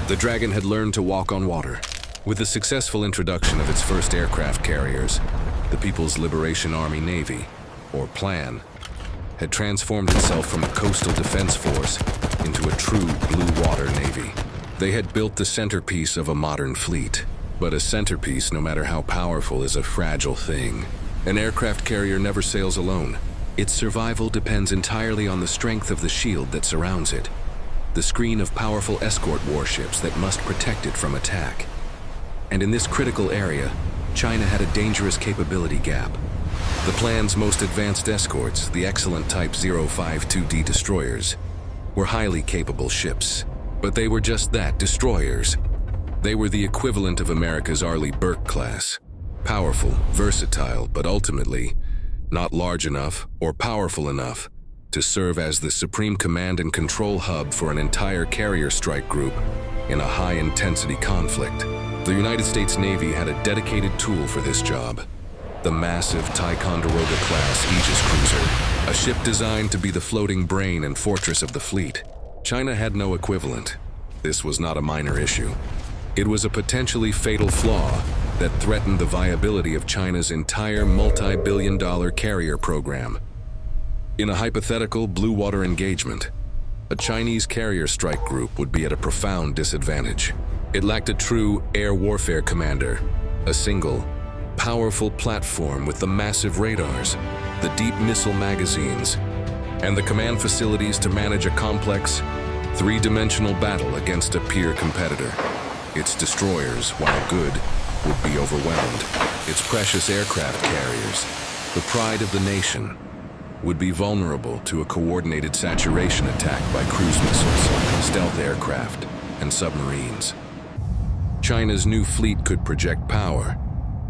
The Dragon had learned to walk on water. With the successful introduction of its first aircraft carriers, the People's Liberation Army Navy, or PLAN, had transformed itself from a coastal defense force into a true blue water navy. They had built the centerpiece of a modern fleet. But a centerpiece, no matter how powerful, is a fragile thing. An aircraft carrier never sails alone. Its survival depends entirely on the strength of the shield that surrounds it, the screen of powerful escort warships that must protect it from attack. And in this critical area, China had a dangerous capability gap. The plan's most advanced escorts, the excellent Type 052D destroyers, were highly capable ships. But they were just that, destroyers. They were the equivalent of America's Arleigh Burke-class. Powerful, versatile, but ultimately not large enough or powerful enough to serve as the supreme command and control hub for an entire carrier strike group in a high-intensity conflict. The United States Navy had a dedicated tool for this job: the massive Ticonderoga-class Aegis cruiser, a ship designed to be the floating brain and fortress of the fleet. China had no equivalent. This was not a minor issue. It was a potentially fatal flaw that threatened the viability of China's entire multi-billion-dollar carrier program. In a hypothetical blue water engagement, a Chinese carrier strike group would be at a profound disadvantage. It lacked a true air warfare commander, a single, powerful platform with the massive radars, the deep missile magazines, and the command facilities to manage a complex, three-dimensional battle against a peer competitor. Its destroyers, while good, would be overwhelmed. Its precious aircraft carriers, the pride of the nation, would be vulnerable to a coordinated saturation attack by cruise missiles, stealth aircraft, and submarines. China's new fleet could project power,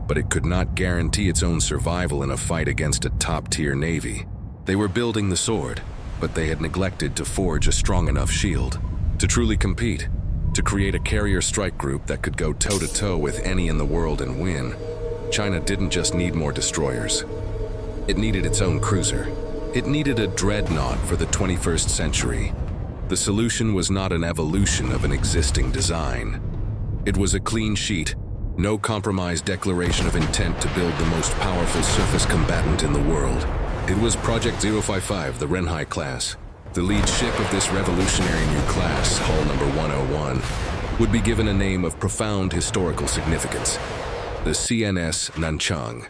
but it could not guarantee its own survival in a fight against a top-tier navy. They were building the sword, but they had neglected to forge a strong enough shield. To truly compete, to create a carrier strike group that could go toe-to-toe with any in the world and win, China didn't just need more destroyers. It needed its own cruiser. It needed a Dreadnought for the 21st century. The solution was not an evolution of an existing design. It was a clean sheet, no compromise declaration of intent to build the most powerful surface combatant in the world. It was Project 055, the Renhai-class. The lead ship of this revolutionary new class, hull number 101, would be given a name of profound historical significance: the CNS Nanchang.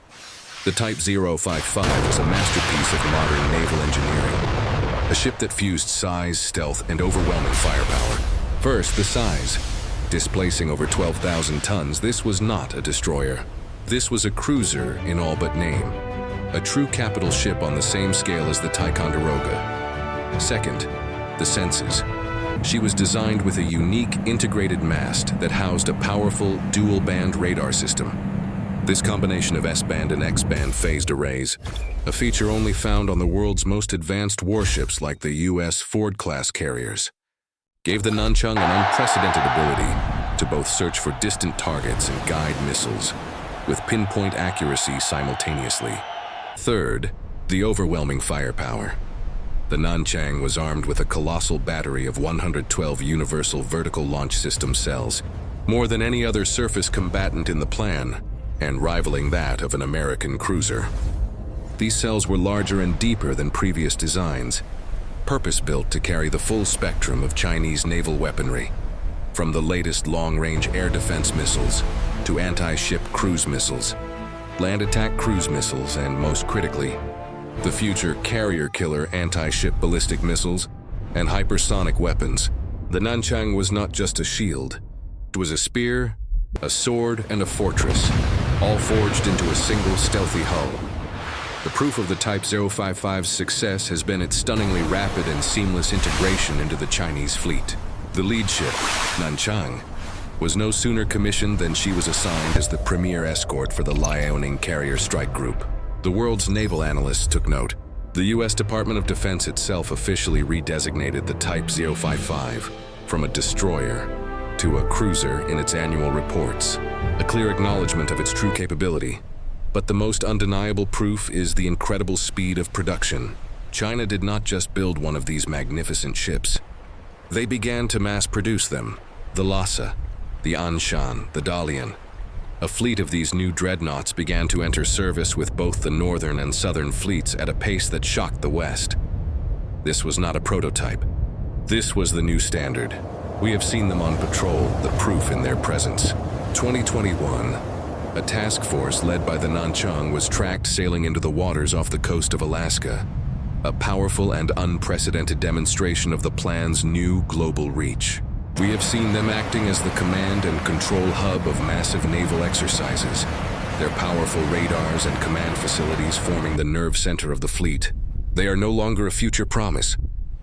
The Type 055 was a masterpiece of modern naval engineering, a ship that fused size, stealth, and overwhelming firepower. First, the size. Displacing over 12,000 tons, this was not a destroyer. This was a cruiser in all but name, a true capital ship on the same scale as the Ticonderoga. Second, the senses. She was designed with a unique integrated mast that housed a powerful dual-band radar system. This combination of S-band and X-band phased arrays, a feature only found on the world's most advanced warships like the U.S. Ford-class carriers, gave the Nanchang an unprecedented ability to both search for distant targets and guide missiles with pinpoint accuracy simultaneously. Third, the overwhelming firepower. The Nanchang was armed with a colossal battery of 112 universal vertical launch system cells, more than any other surface combatant in the plan, and rivaling that of an American cruiser. These cells were larger and deeper than previous designs, purpose-built to carry the full spectrum of Chinese naval weaponry, from the latest long-range air defense missiles to anti-ship cruise missiles, land attack cruise missiles, and most critically, the future carrier-killer anti-ship ballistic missiles and hypersonic weapons. The Nanchang was not just a shield. It was a spear, a sword, and a fortress, all forged into a single stealthy hull. The proof of the Type 055's success has been its stunningly rapid and seamless integration into the Chinese fleet. The lead ship, Nanchang, was no sooner commissioned than she was assigned as the premier escort for the Liaoning Carrier Strike Group. The world's naval analysts took note. The U.S. Department of Defense itself officially redesignated the Type 055 from a destroyer to a cruiser in its annual reports, a clear acknowledgement of its true capability. But the most undeniable proof is the incredible speed of production. China did not just build one of these magnificent ships. They began to mass produce them, The Lhasa, the Anshan, the Dalian. A fleet of these new dreadnoughts began to enter service with both the northern and southern fleets at a pace that shocked the West. This was not a prototype. This was the new standard. We have seen them on patrol, the proof in their presence. 2021, a task force led by the Nanchang was tracked sailing into the waters off the coast of Alaska. A powerful and unprecedented demonstration of the plan's new global reach. We have seen them acting as the command and control hub of massive naval exercises, their powerful radars and command facilities forming the nerve center of the fleet. They are no longer a future promise.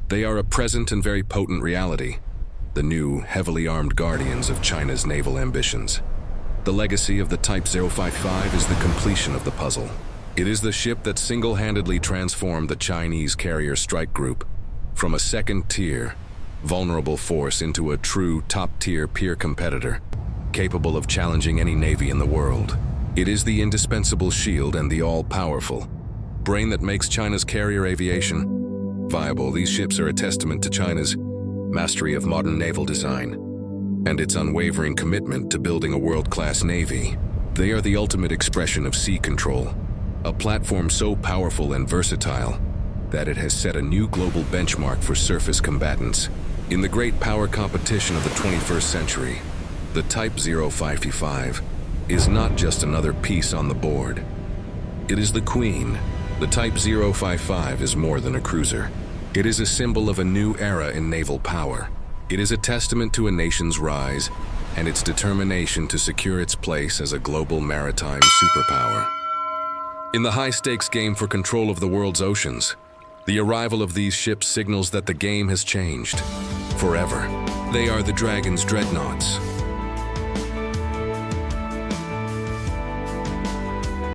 They are a present and very potent reality. The new, heavily armed guardians of China's naval ambitions. The legacy of the Type 055 is the completion of the puzzle. It is the ship that single-handedly transformed the Chinese carrier strike group from a second-tier, vulnerable force into a true top-tier peer competitor, capable of challenging any navy in the world. It is the indispensable shield and the all-powerful brain that makes China's carrier aviation viable. These ships are a testament to China's mastery of modern naval design and its unwavering commitment to building a world-class navy. They are the ultimate expression of sea control, a platform so powerful and versatile that it has set a new global benchmark for surface combatants. In the great power competition of the 21st century, the Type 055 is not just another piece on the board. It is the queen. The Type 055 is more than a cruiser. It is a symbol of a new era in naval power. It is a testament to a nation's rise and its determination to secure its place as a global maritime superpower. In the high-stakes game for control of the world's oceans, the arrival of these ships signals that the game has changed forever. They are the Dragon's dreadnoughts,